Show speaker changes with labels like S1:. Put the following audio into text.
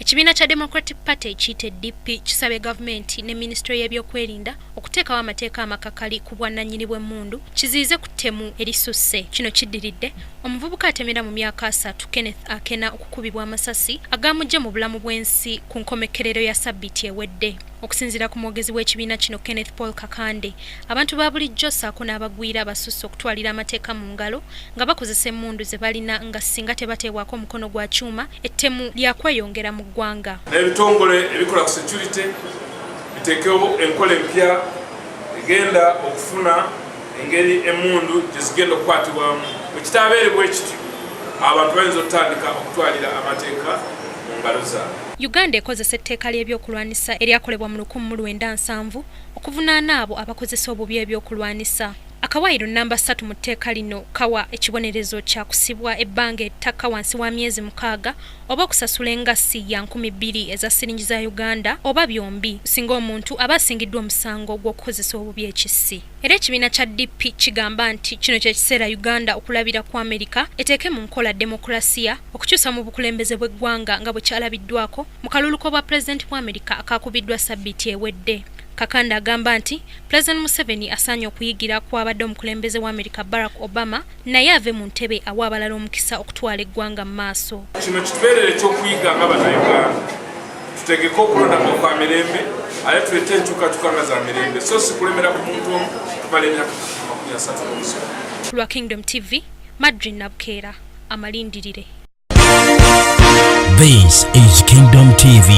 S1: Ekibiina kya Democratic Party ekiyite DP kisabye gavumenti ne Ministry y'ebyokwerinda okuteekawo amateeka amakakali ku bwannannyini bw'emmundu kiziyize ku ttemu erisusse. Kino kiddiridde omuvubuka atemera mu myaka 3 Kenneth Akena okukubibwa amasasi agaamujja mu bulamu bw'ensi ku nkomekerero ya Ssabbiiti ewedde. Okusinziira ku mwogezi w'ekibiina kino Kenneth Paul Kakande, abantu ba bulijjo ssaako n'abagwira basusse okutwalira amateeka mu ngalo nga bakozesa emmundu ze balina nga singa tebateebwako omukono gwa kyuma ettemu lyakweyongera mu ggwanga.
S2: Ebitongole ebikola ku security biteekewo enkola empya egenda okufuna engeri emmundu gye zigenda okukwatibwamu. Bwe kitaabeere bwe kityo abantu bayinza okutandika okutwalira amateeka mu ngalo zaabwe.
S1: Uganda ekozesa etteeka ly'ebyokulwanisa eryakolebwa mu 1970 okuvunaana abo abakozesa obubi ebyokulwanisa. Akawaayiro namba 3 mu tteeka lino kawa ekibonerezo kya kusibwa ebbanga ettaka wansi wa myezi 6 oba okusasula engassi ya 2,000 eza siringi za Uganda oba byombi singa omuntu aba asingiddwa omusango gw'okukozesa obubi ekissi. Era ekibiina kya DP kigamba nti kino kye kiseera Uganda okulabira ku Amerika eteeke mu nkola demokrasiya okukyusa mu bukulembeze bw'eggwanga nga bwe kyalabiddwako mu kalulu k'obwa pulezidenti bwa Amerika akakubiddwa Ssabbiiti ewedde. Kakande agamba nti President Museveni asaanye okuyigira kw'abadde omukulembeze wa Amerika Barack Obama naye ave mu ntebe awa abalala omukisa okutwala eggwanga mu maaso.
S2: Kino kitubeerera ekyokuyiga nga bannayuganda tutegeke okulonda kwa mirembe ate tulete enkyukakyuka nga za mirembe so si kulemera ku muntu omu tumala emyaka 30.
S1: Lwa Kingdom TV, Madrin Nabukera, amalindirire.
S3: This is Kingdom TV.